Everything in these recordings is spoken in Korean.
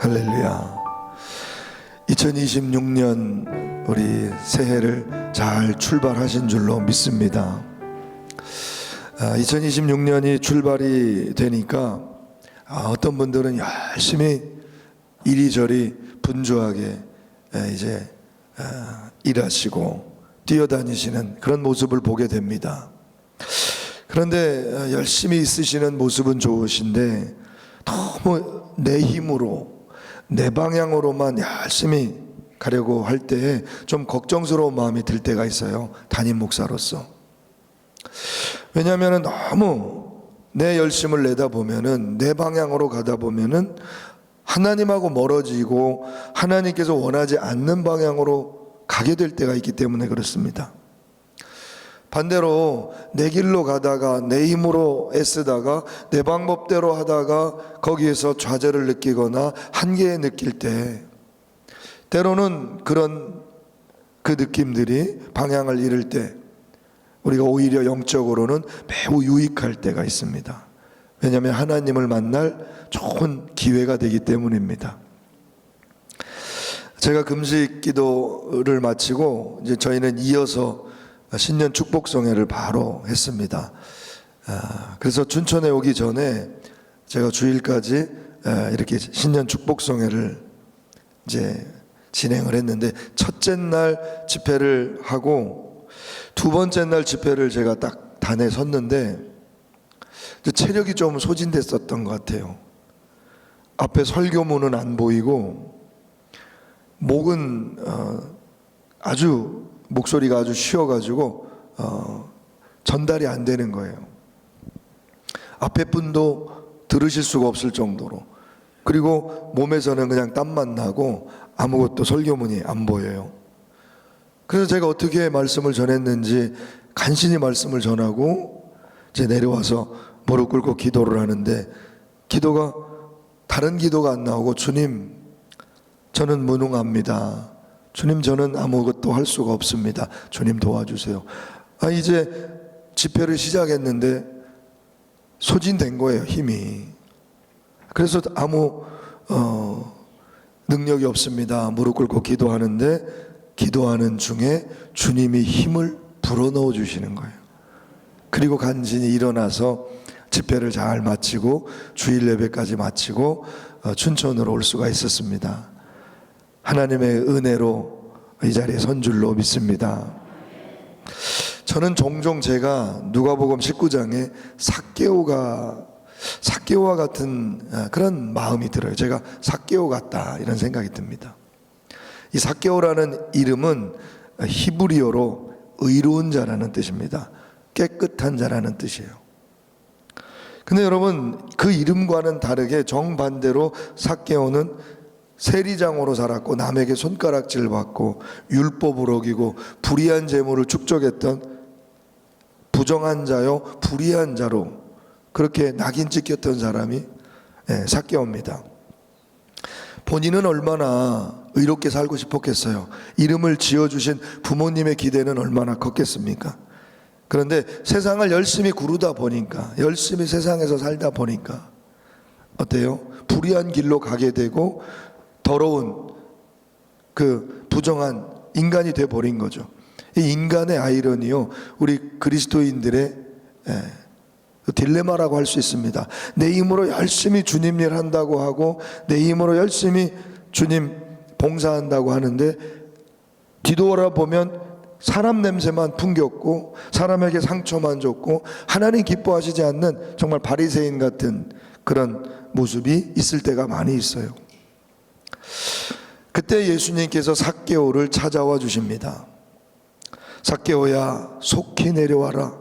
할렐루야. 2026년 우리 새해를 잘 출발하신 줄로 믿습니다. 2026년이 출발이 되니까 어떤 분들은 열심히 이리저리 분주하게 이제 일하시고 뛰어다니시는 그런 모습을 보게 됩니다. 그런데 열심히 있으시는 모습은 좋으신데 너무 내 힘으로 내 방향으로만 열심히 가려고 할 때에 좀 걱정스러운 마음이 들 때가 있어요. 담임 목사로서. 왜냐하면 너무 내 열심을 내다 보면은, 내 방향으로 가다 보면은 하나님하고 멀어지고 하나님께서 원하지 않는 방향으로 가게 될 때가 있기 때문에 그렇습니다. 반대로 내 길로 가다가 내 힘으로 애쓰다가 내 방법대로 하다가 거기에서 좌절을 느끼거나 한계에 느낄 때, 때로는 그런 그 느낌들이 방향을 잃을 때 우리가 오히려 영적으로는 매우 유익할 때가 있습니다. 왜냐하면 하나님을 만날 좋은 기회가 되기 때문입니다. 제가 금식 기도를 마치고 이제 저희는 이어서 신년 축복성회를 바로 했습니다. 그래서 춘천에 오기 전에 제가 주일까지 이렇게 신년 축복성회를 이제 진행을 했는데, 첫째 날 집회를 하고 두 번째 날 집회를 제가 딱 단에 섰는데 체력이 좀 소진됐었던 것 같아요. 앞에 설교문은 안 보이고 목은 목소리가 아주 쉬어가지고 전달이 안 되는 거예요. 앞에 분도 들으실 수가 없을 정도로. 그리고 몸에서는 그냥 땀만 나고 아무것도 설교문이 안 보여요. 그래서 제가 어떻게 말씀을 전했는지 간신히 말씀을 전하고 이제 내려와서 무릎 꿇고 기도를 하는데, 기도가 다른 기도가 안 나오고, 주님 저는 무능합니다. 주님 저는 아무것도 할 수가 없습니다. 주님 도와주세요. 이제 집회를 시작했는데 소진된 거예요, 힘이. 그래서 아무 능력이 없습니다. 무릎 꿇고 기도하는데, 기도하는 중에 주님이 힘을 불어넣어 주시는 거예요. 그리고 간신히 일어나서 집회를 잘 마치고 주일 예배까지 마치고 춘천으로 올 수가 있었습니다. 하나님의 은혜로 이 자리에 선 줄로 믿습니다. 저는 종종 제가 누가복음 19장에 삭개오와 같은 그런 마음이 들어요. 제가 삭개오 같다 이런 생각이 듭니다. 이 삭개오라는 이름은 히브리어로 의로운 자라는 뜻입니다. 깨끗한 자라는 뜻이에요. 근데 여러분, 그 이름과는 다르게 정반대로 삭개오는 세리장으로 살았고 남에게 손가락질 받고 율법을 어기고 불의한 재물을 축적했던 부정한 자요 불의한 자로 그렇게 낙인 찍혔던 사람이 삭개오입니다. 본인은 얼마나 의롭게 살고 싶었겠어요. 이름을 지어주신 부모님의 기대는 얼마나 컸겠습니까? 그런데 세상을 열심히 구르다 보니까, 열심히 세상에서 살다 보니까 어때요? 불의한 길로 가게 되고 더러운 그 부정한 인간이 돼버린 거죠. 이 인간의 아이러니요, 우리 그리스도인들의 딜레마라고 할 수 있습니다. 내 힘으로 열심히 주님 일 한다고 하고 내 힘으로 열심히 주님 봉사한다고 하는데, 뒤돌아보면 사람 냄새만 풍겼고 사람에게 상처만 줬고 하나님 기뻐하시지 않는 정말 바리새인 같은 그런 모습이 있을 때가 많이 있어요. 그때 예수님께서 삭개오를 찾아와 주십니다. 삭개오야, 속히 내려와라.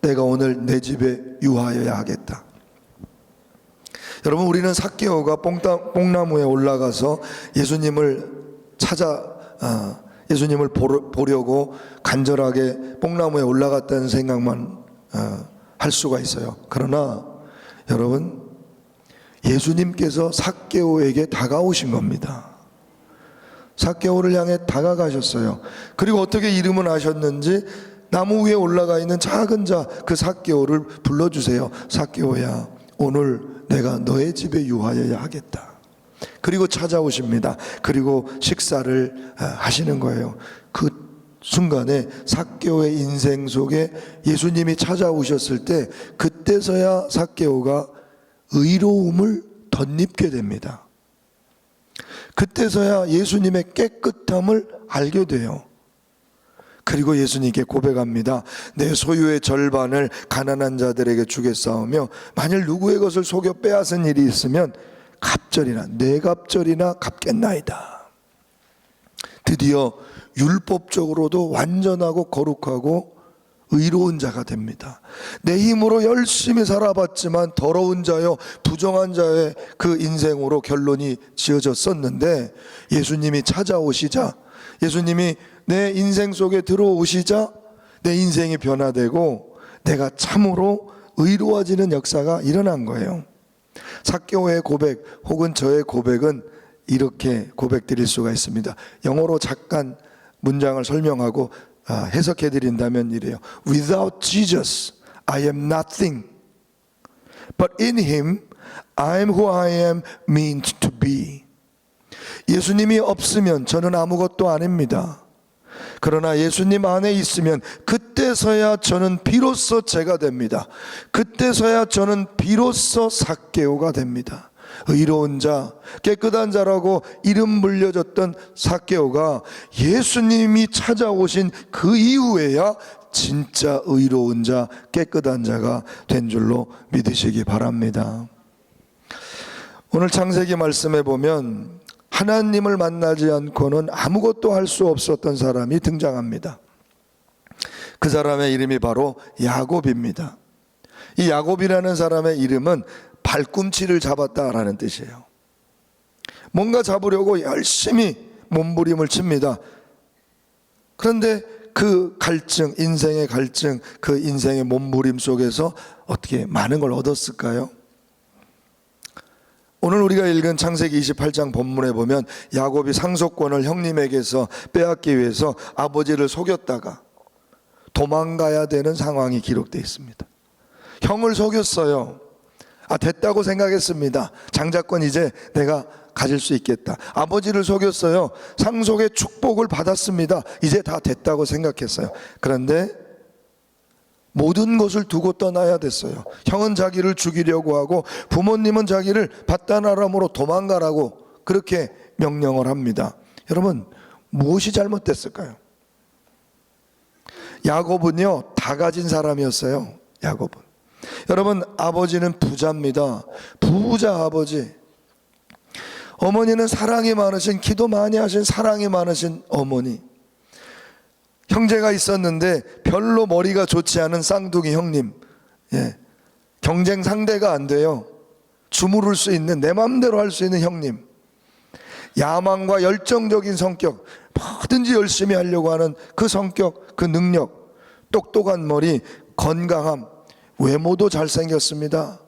내가 오늘 내 집에 유하여야 하겠다. 여러분, 우리는 삭개오가 뽕나무에 올라가서 예수님을 예수님을 보려고 간절하게 뽕나무에 올라갔다는 생각만 할 수가 있어요. 그러나 여러분, 예수님께서 삭개오에게 다가오신 겁니다. 삭개오를 향해 다가가셨어요. 그리고 어떻게 이름을 아셨는지 나무 위에 올라가 있는 작은 자 그 삭개오를 불러주세요. 삭개오야, 오늘 내가 너의 집에 유하여야 하겠다. 그리고 찾아오십니다. 그리고 식사를 하시는 거예요. 그 순간에 삭개오의 인생 속에 예수님이 찾아오셨을 때 그때서야 삭개오가 의로움을 덧입게 됩니다. 그때서야 예수님의 깨끗함을 알게 돼요. 그리고 예수님께 고백합니다. 내 소유의 절반을 가난한 자들에게 주겠사오며 만일 누구의 것을 속여 빼앗은 일이 있으면 갑절이나 네 갑절이나 갚겠나이다. 드디어 율법적으로도 완전하고 거룩하고 의로운 자가 됩니다. 내 힘으로 열심히 살아봤지만 더러운 자요 부정한 자의 그 인생으로 결론이 지어졌었는데 예수님이 찾아오시자, 예수님이 내 인생 속에 들어오시자 내 인생이 변화되고 내가 참으로 의로워지는 역사가 일어난 거예요. 삭개오의 고백 혹은 저의 고백은 이렇게 고백드릴 수가 있습니다. 영어로 잠깐 문장을 설명하고 해석해 드린다면 이래요. Without Jesus, I am nothing. But in Him, I am who I am meant to be. 예수님이 없으면 저는 아무것도 아닙니다. 그러나 예수님 안에 있으면 그때서야 저는 비로소 제가 됩니다. 그때서야 저는 비로소 삭개오가 됩니다. 의로운 자, 깨끗한 자라고 이름 불려졌던 삭개오가 예수님이 찾아오신 그 이후에야 진짜 의로운 자, 깨끗한 자가 된 줄로 믿으시기 바랍니다. 오늘 창세기 말씀에 보면 하나님을 만나지 않고는 아무것도 할 수 없었던 사람이 등장합니다. 그 사람의 이름이 바로 야곱입니다. 이 야곱이라는 사람의 이름은 발꿈치를 잡았다라는 뜻이에요. 뭔가 잡으려고 열심히 몸부림을 칩니다. 그런데 그 갈증, 인생의 갈증, 그 인생의 몸부림 속에서 어떻게 많은 걸 얻었을까요? 오늘 우리가 읽은 창세기 28장 본문에 보면 야곱이 상속권을 형님에게서 빼앗기 위해서 아버지를 속였다가 도망가야 되는 상황이 기록되어 있습니다. 형을 속였어요. 됐다고 생각했습니다. 장자권 이제 내가 가질 수 있겠다. 아버지를 속였어요. 상속의 축복을 받았습니다. 이제 다 됐다고 생각했어요. 그런데 모든 것을 두고 떠나야 됐어요. 형은 자기를 죽이려고 하고 부모님은 자기를 밧단아람으로 도망가라고 그렇게 명령을 합니다. 여러분, 무엇이 잘못됐을까요? 야곱은요, 다 가진 사람이었어요. 야곱은. 여러분, 아버지는 부자입니다. 부자 아버지. 어머니는 사랑이 많으신, 기도 많이 하신, 사랑이 많으신 어머니. 형제가 있었는데 별로 머리가 좋지 않은 쌍둥이 형님. 경쟁 상대가 안 돼요. 주무를 수 있는, 내 마음대로 할 수 있는 형님. 야망과 열정적인 성격, 뭐든지 열심히 하려고 하는 그 성격, 그 능력, 똑똑한 머리, 건강함, 외모도 잘생겼습니다.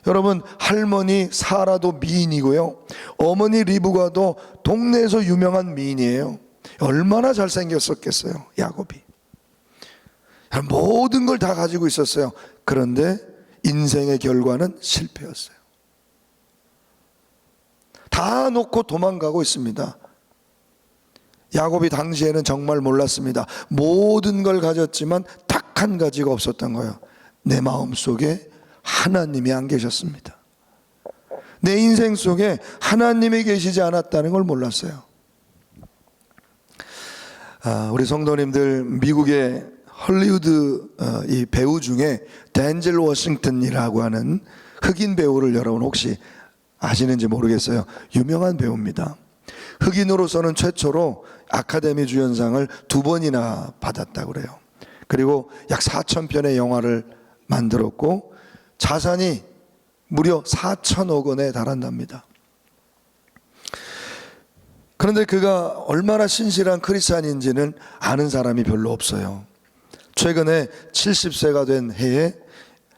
여러분, 할머니 사라도 미인이고요, 어머니 리브가도 동네에서 유명한 미인이에요. 얼마나 잘생겼었겠어요, 야곱이. 모든 걸 다 가지고 있었어요. 그런데 인생의 결과는 실패였어요. 다 놓고 도망가고 있습니다. 야곱이 당시에는 정말 몰랐습니다. 모든 걸 가졌지만 딱 한 가지가 없었던 거예요. 내 마음속에 하나님이 안 계셨습니다. 내 인생 속에 하나님이 계시지 않았다는 걸 몰랐어요. 우리 성도님들, 미국의 헐리우드 이 배우 중에 댄젤 워싱턴이라고 하는 흑인 배우를 여러분 혹시 아시는지 모르겠어요. 유명한 배우입니다. 흑인으로서는 최초로 아카데미 주연상을 2번이나 받았다고 그래요. 그리고 약 4,000편의 영화를 만들었고 자산이 무려 4천억 원에 달한답니다. 그런데 그가 얼마나 신실한 크리스찬인지는 아는 사람이 별로 없어요. 최근에 70세가 된 해에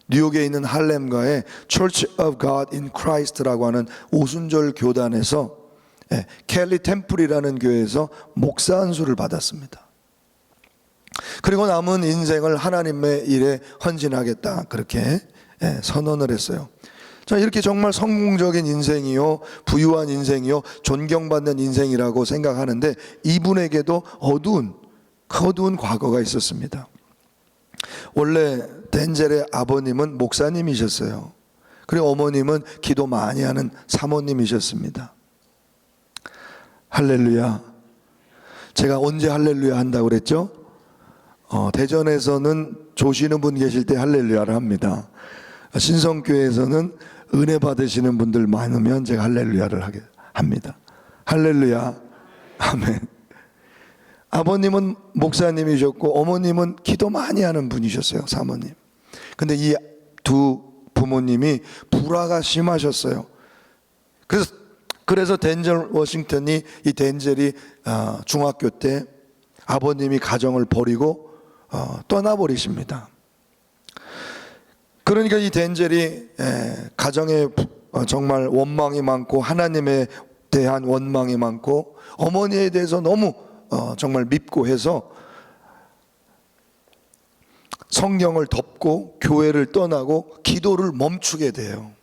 뉴욕에 있는 할렘가의 Church of God in Christ라고 하는 오순절 교단에서 켈리 템플이라는 교회에서 목사 안수를 받았습니다. 그리고 남은 인생을 하나님의 일에 헌신하겠다, 그렇게 선언을 했어요. 자, 이렇게 정말 성공적인 인생이요, 부유한 인생이요, 존경받는 인생이라고 생각하는데 이분에게도 어두운 과거가 있었습니다. 원래 덴젤의 아버님은 목사님이셨어요. 그리고 어머님은 기도 많이 하는 사모님이셨습니다. 할렐루야. 제가 언제 할렐루야 한다고 그랬죠? 대전에서는 조시는 분 계실 때 할렐루야를 합니다. 신성교회에서는 은혜 받으시는 분들 많으면 제가 할렐루야를 하게 합니다. 할렐루야. 아멘. 아버님은 목사님이셨고 어머님은 기도 많이 하는 분이셨어요. 사모님. 근데 이 두 부모님이 불화가 심하셨어요. 그래서 덴젤 워싱턴이, 이 덴젤이 중학교 때 아버님이 가정을 버리고 떠나버리십니다. 그러니까 이 덴젤이 가정에 정말 원망이 많고 하나님에 대한 원망이 많고 어머니에 대해서 너무 정말 밉고 해서 성경을 덮고 교회를 떠나고 기도를 멈추게 돼요.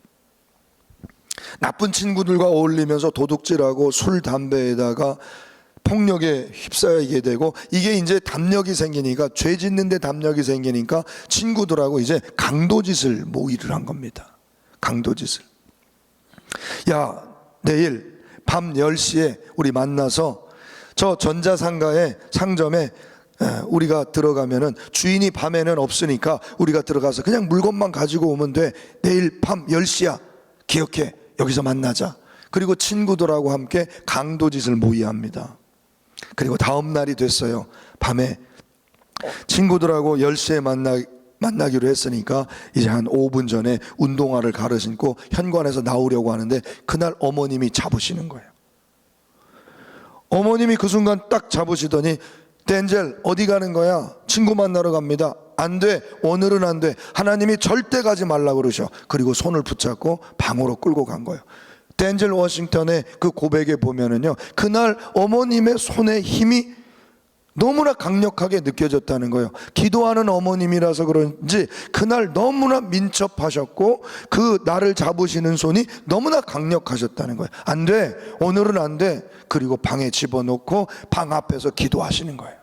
나쁜 친구들과 어울리면서 도둑질하고 술, 담배에다가 폭력에 휩싸이게 되고, 이게 이제 담력이 생기니까, 죄 짓는데 담력이 생기니까 친구들하고 이제 강도짓을 모의를 한 겁니다. 강도짓을. 야, 내일 밤 10시에 우리 만나서 저 전자상가의 상점에 우리가 들어가면은 주인이 밤에는 없으니까 우리가 들어가서 그냥 물건만 가지고 오면 돼. 내일 밤 10시야. 기억해. 여기서 만나자. 그리고 친구들하고 함께 강도짓을 모의합니다. 그리고 다음 날이 됐어요. 밤에 친구들하고 10시에 만나기로 했으니까 이제 한 5분 전에 운동화를 갈아 신고 현관에서 나오려고 하는데 그날 어머님이 잡으시는 거예요. 어머님이 그 순간 딱 잡으시더니, 덴젤 어디 가는 거야? 친구 만나러 갑니다. 안 돼. 오늘은 안 돼. 하나님이 절대 가지 말라고 그러셔. 그리고 손을 붙잡고 방으로 끌고 간 거예요. 덴젤 워싱턴의 그 고백에 보면은요, 그날 어머님의 손의 힘이 너무나 강력하게 느껴졌다는 거예요. 기도하는 어머님이라서 그런지 그날 너무나 민첩하셨고 그 나를 잡으시는 손이 너무나 강력하셨다는 거예요. 안 돼. 오늘은 안 돼. 그리고 방에 집어넣고 방 앞에서 기도하시는 거예요.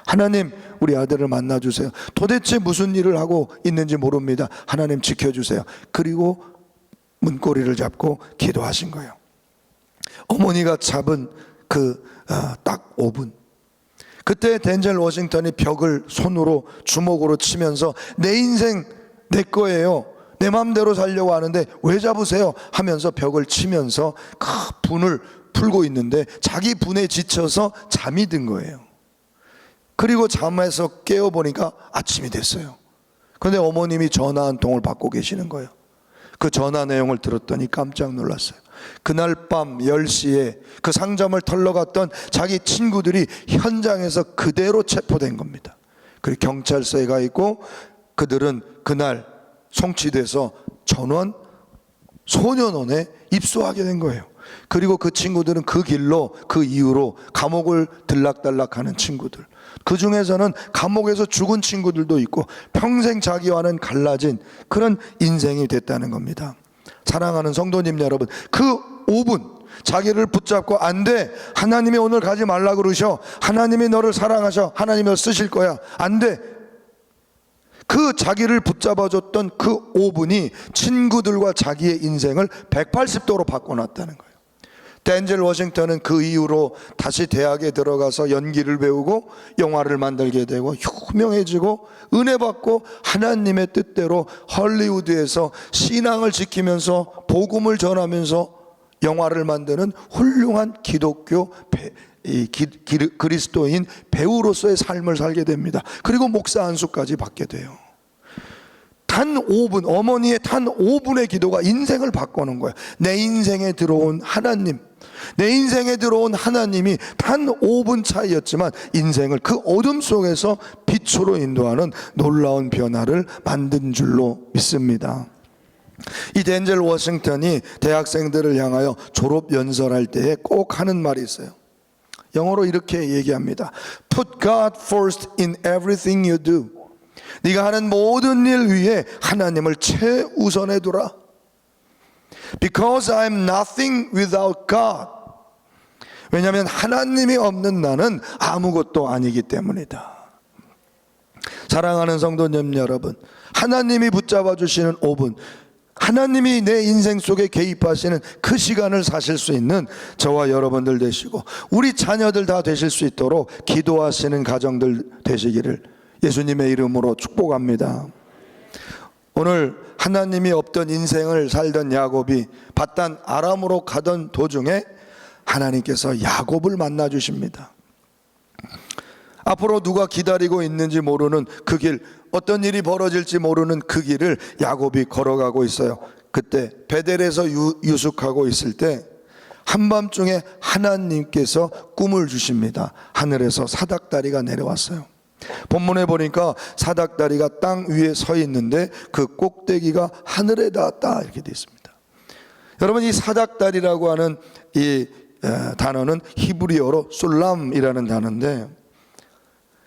하나님, 우리 아들을 만나주세요. 도대체 무슨 일을 하고 있는지 모릅니다. 하나님 지켜주세요. 그리고 문고리를 잡고 기도하신 거예요. 어머니가 잡은 딱 5분. 그때 덴젤 워싱턴이 벽을 손으로 주먹으로 치면서 내 인생 내 거예요. 내 마음대로 살려고 하는데 왜 잡으세요? 하면서 벽을 치면서 그 분을 풀고 있는데 자기 분에 지쳐서 잠이 든 거예요. 그리고 잠에서 깨어보니까 아침이 됐어요. 그런데 어머님이 전화 한 통을 받고 계시는 거예요. 그 전화 내용을 들었더니 깜짝 놀랐어요. 그날 밤 10시에 그 상점을 털러 갔던 자기 친구들이 현장에서 그대로 체포된 겁니다. 그리고 경찰서에 가 있고 그들은 그날 송치돼서 전원 소년원에 입소하게 된 거예요. 그리고 그 친구들은 그 길로, 그 이후로 감옥을 들락달락하는 친구들, 그 중에서는 감옥에서 죽은 친구들도 있고 평생 자기와는 갈라진 그런 인생이 됐다는 겁니다. 사랑하는 성도님 여러분, 그 5분 자기를 붙잡고 안 돼. 하나님이 오늘 가지 말라 그러셔. 하나님이 너를 사랑하셔. 하나님이 너 쓰실 거야. 안 돼. 그 자기를 붙잡아줬던 그 5분이 친구들과 자기의 인생을 180도로 바꿔놨다는 거예요. 덴젤 워싱턴은 그 이후로 다시 대학에 들어가서 연기를 배우고 영화를 만들게 되고 유명해지고 은혜 받고 하나님의 뜻대로 헐리우드에서 신앙을 지키면서 복음을 전하면서 영화를 만드는 훌륭한 기독교 그리스도인 배우로서의 삶을 살게 됩니다. 그리고 목사 안수까지 받게 돼요. 단 5분, 어머니의 단 5분의 기도가 인생을 바꾸는 거예요. 내 인생에 들어온 하나님, 내 인생에 들어온 하나님이 단 5분 차이였지만 인생을 그 어둠 속에서 빛으로 인도하는 놀라운 변화를 만든 줄로 믿습니다. 이 덴젤 워싱턴이 대학생들을 향하여 졸업 연설할 때에 꼭 하는 말이 있어요. 영어로 이렇게 얘기합니다. Put God first in everything you do. 네가 하는 모든 일 위에 하나님을 최우선에 두라. Because I'm nothing without God. 왜냐하면 하나님이 없는 나는 아무것도 아니기 때문이다. 사랑하는 성도님 여러분, 하나님이 붙잡아 주시는 5분, 하나님이 내 인생 속에 개입하시는 그 시간을 사실 수 있는 저와 여러분들 되시고 우리 자녀들 다 되실 수 있도록 기도하시는 가정들 되시기를 예수님의 이름으로 축복합니다. 오늘 하나님이 없던 인생을 살던 야곱이 밧단 아람으로 가던 도중에 하나님께서 야곱을 만나 주십니다. 앞으로 누가 기다리고 있는지 모르는 그 길, 어떤 일이 벌어질지 모르는 그 길을 야곱이 걸어가고 있어요. 그때 베델에서 유숙하고 있을 때 한밤중에 하나님께서 꿈을 주십니다. 하늘에서 사닥다리가 내려왔어요. 본문에 보니까 사닥다리가 땅 위에 서 있는데 그 꼭대기가 하늘에 닿았다 이렇게 되어 있습니다. 여러분, 이 사닥다리라고 하는 이 단어는 히브리어로 술람이라는 단어인데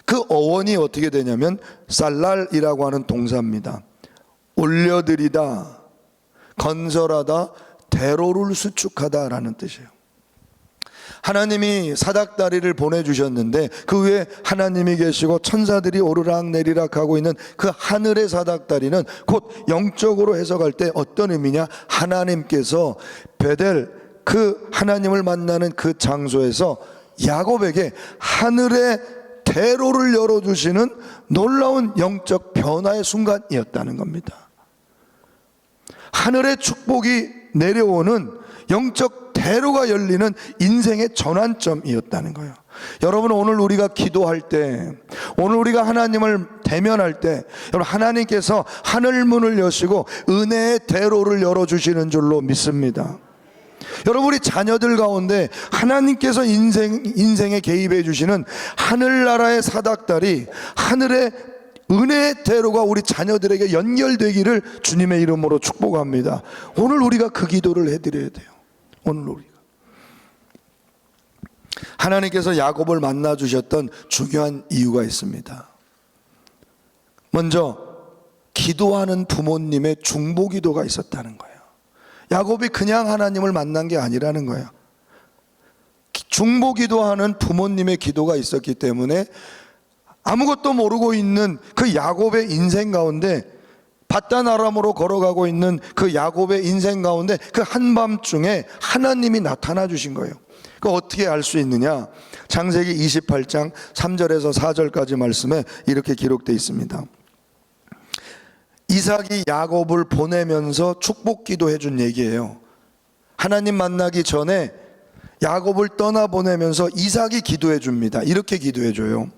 그 어원이 어떻게 되냐면 살랄이라고 하는 동사입니다. 올려드리다, 건설하다, 대로를 수축하다라는 뜻이에요. 하나님이 사닥다리를 보내주셨는데 그 위에 하나님이 계시고 천사들이 오르락 내리락 하고 있는 그 하늘의 사닥다리는 곧 영적으로 해석할 때 어떤 의미냐, 하나님께서 베델 그 하나님을 만나는 그 장소에서 야곱에게 하늘의 대로를 열어주시는 놀라운 영적 변화의 순간이었다는 겁니다. 하늘의 축복이 내려오는 영적 대로가 열리는 인생의 전환점이었다는 거예요. 여러분, 오늘 우리가 기도할 때, 오늘 우리가 하나님을 대면할 때, 여러분, 하나님께서 하늘문을 여시고 은혜의 대로를 열어주시는 줄로 믿습니다. 여러분, 우리 자녀들 가운데 하나님께서 인생에 개입해 주시는 하늘나라의 사닥다리, 하늘의 은혜의 대로가 우리 자녀들에게 연결되기를 주님의 이름으로 축복합니다. 오늘 우리가 그 기도를 해드려야 돼요. 오늘 우리가 하나님께서 야곱을 만나 주셨던 중요한 이유가 있습니다. 먼저 기도하는 부모님의 중보기도가 있었다는 거예요. 야곱이 그냥 하나님을 만난 게 아니라는 거예요. 중보기도하는 부모님의 기도가 있었기 때문에 아무것도 모르고 있는 그 야곱의 인생 가운데, 밧단 아람으로 걸어가고 있는 그 야곱의 인생 가운데 그 한밤중에 하나님이 나타나 주신 거예요. 그 어떻게 알 수 있느냐? 창세기 28장 3절에서 4절까지 말씀에 이렇게 기록되어 있습니다. 이삭이 야곱을 보내면서 축복 기도해 준 얘기예요. 하나님 만나기 전에 야곱을 떠나보내면서 이삭이 기도해 줍니다. 이렇게 기도해 줘요.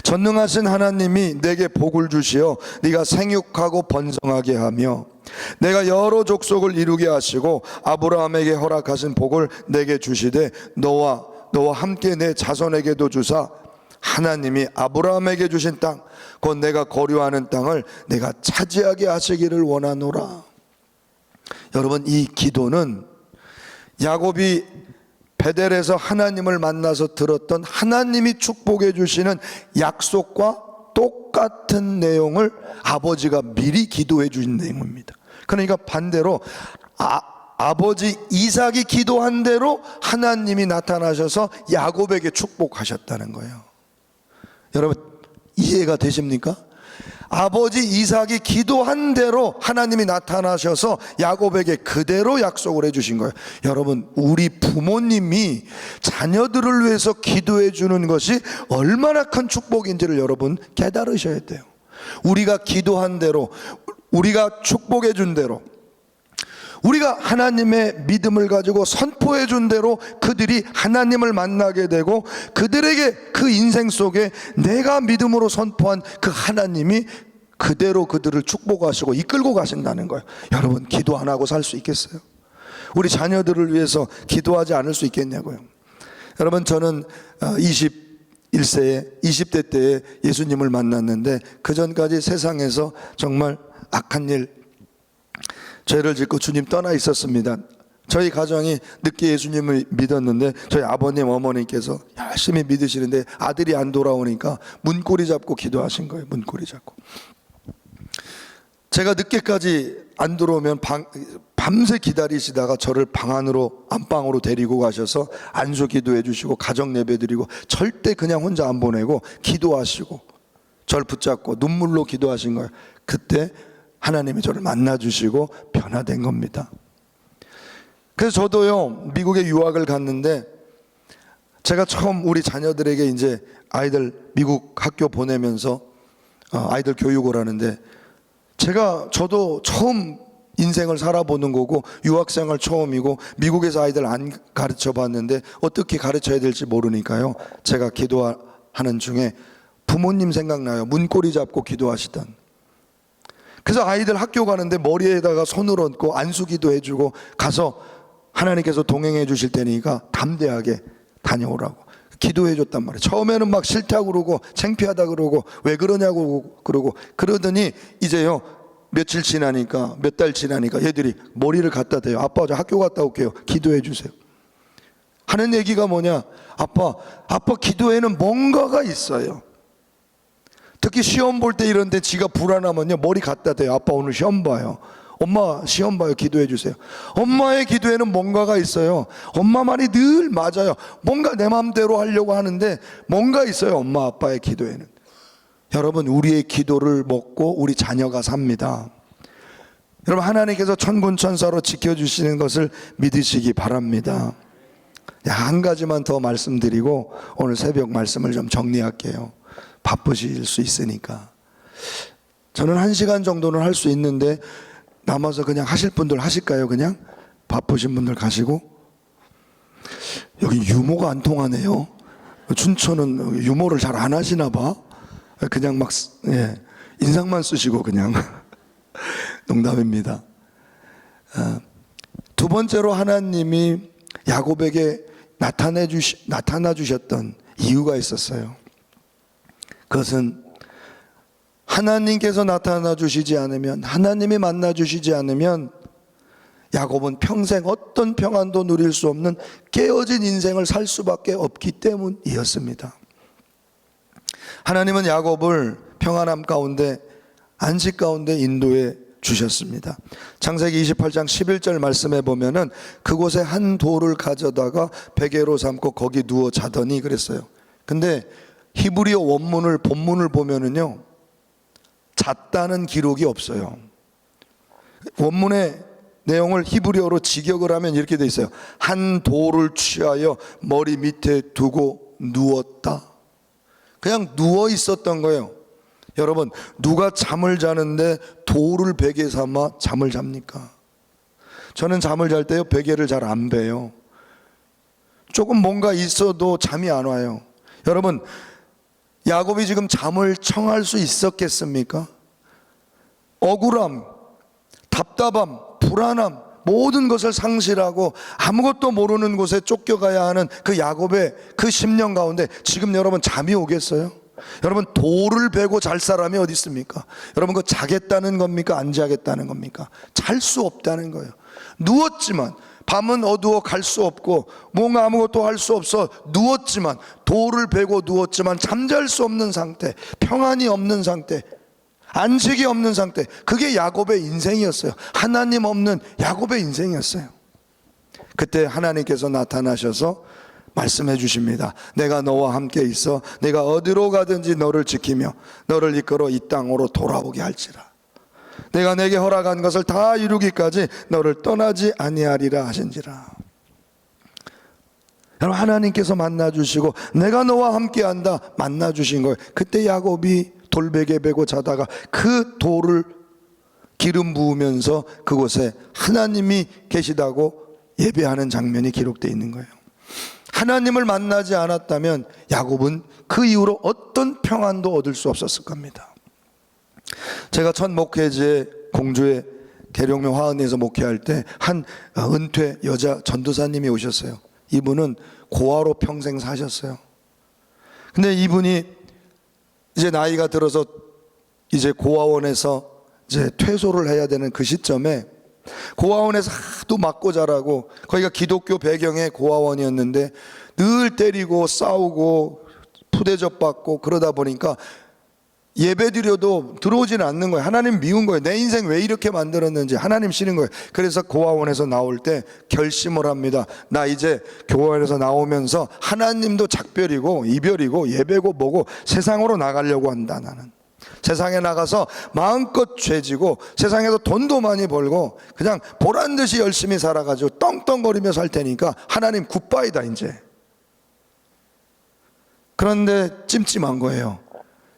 전능하신 하나님이 내게 복을 주시어 네가 생육하고 번성하게 하며 내가 여러 족속을 이루게 하시고 아브라함에게 허락하신 복을 내게 주시되 너와 함께 내 자손에게도 주사 하나님이 아브라함에게 주신 땅, 곧 내가 거류하는 땅을 내가 차지하게 하시기를 원하노라. 여러분, 이 기도는 야곱이 베델에서 하나님을 만나서 들었던 하나님이 축복해 주시는 약속과 똑같은 내용을 아버지가 미리 기도해 주신 내용입니다. 그러니까 반대로 아버지 이삭이 기도한 대로 하나님이 나타나셔서 야곱에게 축복하셨다는 거예요. 여러분, 이해가 되십니까? 아버지 이삭이 기도한 대로 하나님이 나타나셔서 야곱에게 그대로 약속을 해주신 거예요. 여러분, 우리 부모님이 자녀들을 위해서 기도해 주는 것이 얼마나 큰 축복인지를 여러분 깨달으셔야 돼요. 우리가 기도한 대로, 우리가 축복해 준 대로, 우리가 하나님의 믿음을 가지고 선포해 준 대로 그들이 하나님을 만나게 되고 그들에게 그 인생 속에 내가 믿음으로 선포한 그 하나님이 그대로 그들을 축복하시고 이끌고 가신다는 거예요. 여러분, 기도 안 하고 살 수 있겠어요? 우리 자녀들을 위해서 기도하지 않을 수 있겠냐고요. 여러분, 저는 21세에 20대 때에 예수님을 만났는데 그 전까지 세상에서 정말 악한 일, 죄를 짓고 주님 떠나 있었습니다. 저희 가정이 늦게 예수님을 믿었는데 저희 아버님 어머니께서 열심히 믿으시는데 아들이 안 돌아오니까 문고리 잡고 기도하신 거예요. 문고리 잡고. 제가 늦게까지 안 들어오면 밤새 기다리시다가 저를 안방으로 데리고 가셔서 안수 기도해 주시고 가정 예배 드리고 절대 그냥 혼자 안 보내고 기도하시고 저를 붙잡고 눈물로 기도하신 거예요. 그때 하나님이 저를 만나 주시고 변화된 겁니다. 그래서 저도요, 미국에 유학을 갔는데 제가 처음 우리 자녀들에게 이제 아이들 미국 학교 보내면서 아이들 교육을 하는데 저도 처음 인생을 살아보는 거고 유학생활 처음이고 미국에서 아이들 안 가르쳐 봤는데 어떻게 가르쳐야 될지 모르니까요, 제가 기도하는 중에 부모님 생각나요. 문고리 잡고 기도하시던. 그래서 아이들 학교 가는데 머리에다가 손을 얹고 안수기도 해주고 가서 하나님께서 동행해 주실 테니까 담대하게 다녀오라고 기도해 줬단 말이에요. 처음에는 막 싫다고 그러고 창피하다 그러고 왜 그러냐고 그러더니 이제요, 며칠 지나니까 몇 달 지나니까 얘들이 머리를 갖다 대요. 아빠 저 학교 갔다 올게요. 기도해 주세요. 하는 얘기가 뭐냐? 아빠 기도에는 뭔가가 있어요. 특히 시험 볼 때 이런 데 지가 불안하면요, 머리 갖다 대요. 아빠 오늘 시험 봐요. 엄마 시험 봐요. 기도해 주세요. 엄마의 기도에는 뭔가가 있어요. 엄마 말이 늘 맞아요. 뭔가 내 마음대로 하려고 하는데 뭔가 있어요. 엄마 아빠의 기도에는. 여러분, 우리의 기도를 먹고 우리 자녀가 삽니다. 여러분, 하나님께서 천군천사로 지켜주시는 것을 믿으시기 바랍니다. 한 가지만 더 말씀드리고 오늘 새벽 말씀을 좀 정리할게요. 바쁘실 수 있으니까. 저는 1시간 정도는 할 수 있는데 남아서 그냥 하실 분들 하실까요? 그냥 바쁘신 분들 가시고. 여기 유머가 안 통하네요. 춘천은 유머를 잘 안 하시나 봐. 그냥 막 인상만 쓰시고 그냥 농담입니다. 두 번째로 하나님이 야곱에게 나타나 주셨던 이유가 있었어요. 그것은 하나님께서 나타나 주시지 않으면, 하나님이 만나 주시지 않으면 야곱은 평생 어떤 평안도 누릴 수 없는 깨어진 인생을 살 수밖에 없기 때문이었습니다. 하나님은 야곱을 평안함 가운데, 안식 가운데 인도해 주셨습니다. 창세기 28장 11절 말씀에 보면은 그곳에 한 돌을 가져다가 베개로 삼고 거기 누워 자더니 그랬어요. 근데 히브리어 본문을 보면은요, 잤다는 기록이 없어요. 원문의 내용을 히브리어로 직역을 하면 이렇게 돼 있어요. 한 돌을 취하여 머리 밑에 두고 누웠다. 그냥 누워 있었던 거예요. 여러분, 누가 잠을 자는데 돌을 베개 삼아 잠을 잡니까? 저는 잠을 잘 때요, 베개를 잘 안 베요. 조금 뭔가 있어도 잠이 안 와요. 여러분, 야곱이 지금 잠을 청할 수 있었겠습니까? 억울함, 답답함, 불안함, 모든 것을 상실하고 아무것도 모르는 곳에 쫓겨가야 하는 그 야곱의 그 10년 가운데 지금 여러분 잠이 오겠어요? 여러분, 돌을 베고 잘 사람이 어디 있습니까? 여러분, 그거 자겠다는 겁니까? 안 자겠다는 겁니까? 잘 수 없다는 거예요. 누웠지만, 밤은 어두워 갈 수 없고 뭔가 아무것도 할 수 없어 누웠지만, 돌을 베고 누웠지만 잠잘 수 없는 상태, 평안이 없는 상태, 안식이 없는 상태, 그게 야곱의 인생이었어요. 하나님 없는 야곱의 인생이었어요. 그때 하나님께서 나타나셔서 말씀해 주십니다. 내가 너와 함께 있어 내가 어디로 가든지 너를 지키며 너를 이끌어 이 땅으로 돌아오게 할지라. 내가 내게 허락한 것을 다 이루기까지 너를 떠나지 아니하리라 하신지라. 여러분, 하나님께서 만나주시고 내가 너와 함께한다 만나주신 거예요. 그때 야곱이 돌베개 베고 자다가 그 돌을 기름 부으면서 그곳에 하나님이 계시다고 예배하는 장면이 기록되어 있는 거예요. 하나님을 만나지 않았다면 야곱은 그 이후로 어떤 평안도 얻을 수 없었을 겁니다. 제가 첫 목회지에 공주의 계룡묘 화은에서 목회할 때 한 은퇴 여자 전도사님이 오셨어요. 이분은 고아로 평생 사셨어요. 근데 이분이 이제 나이가 들어서 이제 고아원에서 이제 퇴소를 해야 되는 그 시점에 고아원에서 하도 맞고 자라고, 거기가 기독교 배경의 고아원이었는데 늘 때리고 싸우고 푸대접 받고 그러다 보니까 예배드려도 들어오지는 않는 거예요. 하나님 미운 거예요. 내 인생 왜 이렇게 만들었는지 하나님 싫은 거예요. 그래서 고아원에서 나올 때 결심을 합니다. 나 이제 교회에서 나오면서 하나님도 작별이고 이별이고 예배고 뭐고 세상으로 나가려고 한다. 나는 세상에 나가서 마음껏 죄지고 세상에서 돈도 많이 벌고 그냥 보란듯이 열심히 살아가지고 떵떵거리며 살 테니까 하나님 굿바이다 이제. 그런데 찜찜한 거예요.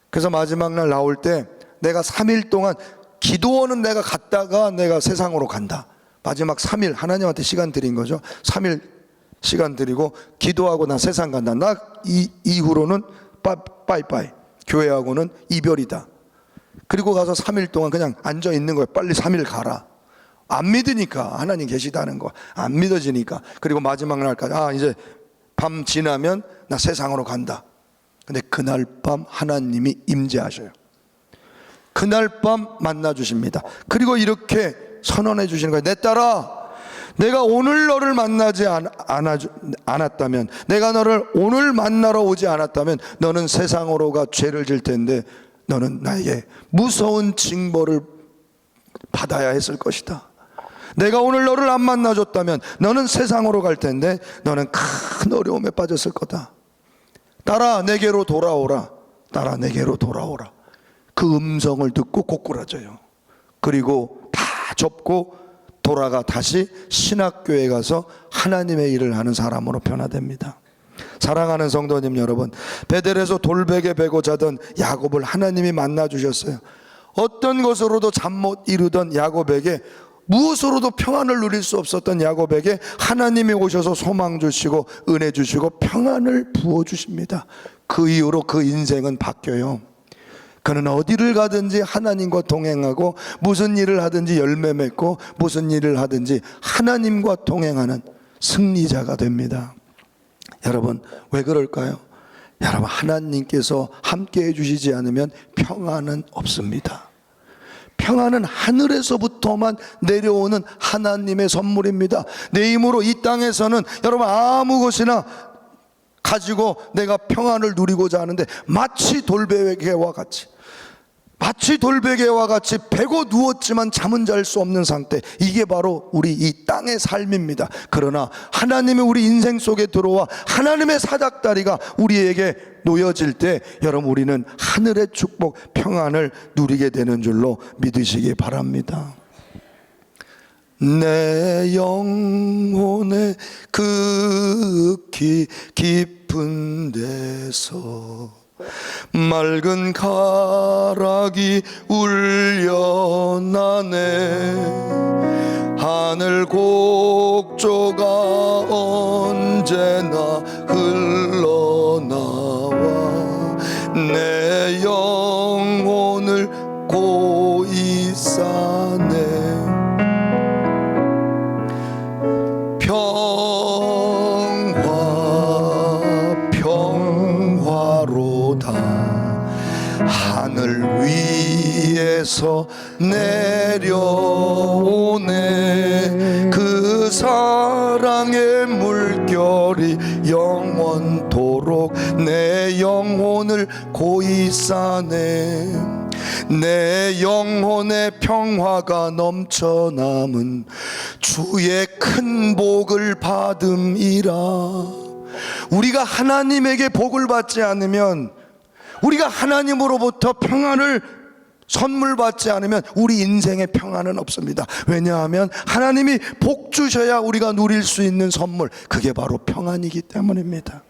그래서 마지막 날 나올 때 내가 3일 동안 기도원은 내가 갔다가 내가 세상으로 간다. 마지막 3일 하나님한테 시간 드린 거죠. 3일 시간 드리고 기도하고 나 세상 간다. 나 이후로는 빠이빠이. 교회하고는 이별이다. 그리고 가서 3일 동안 그냥 앉아 있는 거예요. 빨리 3일 가라. 안 믿으니까 하나님 계시다는 거 안 믿어지니까. 그리고 마지막 날까지 이제 밤 지나면 나 세상으로 간다. 근데 그날 밤 하나님이 임재하셔요. 그날 밤 만나 주십니다. 그리고 이렇게 선언해 주시는 거예요. 내 딸아, 내가 오늘 너를 만나지 않았다면, 내가 너를 오늘 만나러 오지 않았다면 너는 세상으로 가 죄를 질 텐데 너는 나에게 무서운 징벌을 받아야 했을 것이다. 내가 오늘 너를 안 만나줬다면 너는 세상으로 갈 텐데 너는 큰 어려움에 빠졌을 거다. 딸아 내게로 돌아오라. 딸아 내게로 돌아오라. 그 음성을 듣고 고꾸라져요. 그리고 다 접고 돌아가 다시 신학교에 가서 하나님의 일을 하는 사람으로 변화됩니다. 사랑하는 성도님 여러분, 베델에서 돌베개 베고 자던 야곱을 하나님이 만나 주셨어요. 어떤 것으로도 잠 못 이루던 야곱에게, 무엇으로도 평안을 누릴 수 없었던 야곱에게 하나님이 오셔서 소망 주시고 은혜 주시고 평안을 부어주십니다. 그 이후로 그 인생은 바뀌어요. 그는 어디를 가든지 하나님과 동행하고 무슨 일을 하든지 열매 맺고 무슨 일을 하든지 하나님과 동행하는 승리자가 됩니다. 여러분 왜 그럴까요? 여러분 하나님께서 함께 해주시지 않으면 평안은 없습니다. 평안은 하늘에서부터만 내려오는 하나님의 선물입니다. 내 힘으로 이 땅에서는 여러분 아무 것이나 가지고 내가 평안을 누리고자 하는데 마치 돌베개와 같이 베고 누웠지만 잠은 잘 수 없는 상태, 이게 바로 우리 이 땅의 삶입니다. 그러나 하나님이 우리 인생 속에 들어와 하나님의 사닥다리가 우리에게 놓여질 때 여러분 우리는 하늘의 축복 평안을 누리게 되는 줄로 믿으시기 바랍니다. 내 영혼의 극히 깊은 데서 맑은 가락이 울려나네. 하늘 곡조가 언제나 흘러나와 내 영혼을 고이 싸네. 평화로다. 하늘 위에서 내려오네. 그 사랑의 물결이 영원토록 내 영혼을 고이 싸네. 내 영혼의 평화가 넘쳐남은 주의 큰 복을 받음이라. 우리가 하나님에게 복을 받지 않으면, 우리가 하나님으로부터 평안을 선물 받지 않으면 우리 인생에 평안은 없습니다. 왜냐하면 하나님이 복 주셔야 우리가 누릴 수 있는 선물, 그게 바로 평안이기 때문입니다.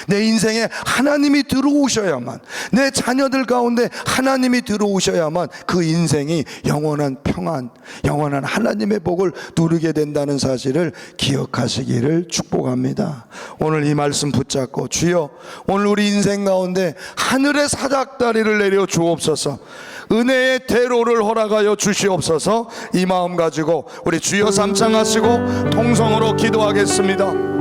내 인생에 하나님이 들어오셔야만, 내 자녀들 가운데 하나님이 들어오셔야만 그 인생이 영원한 평안, 영원한 하나님의 복을 누리게 된다는 사실을 기억하시기를 축복합니다. 오늘 이 말씀 붙잡고, 주여 오늘 우리 인생 가운데 하늘의 사닥다리를 내려 주옵소서, 은혜의 대로를 허락하여 주시옵소서. 이 마음 가지고 우리 주여 삼창하시고 통성으로 기도하겠습니다.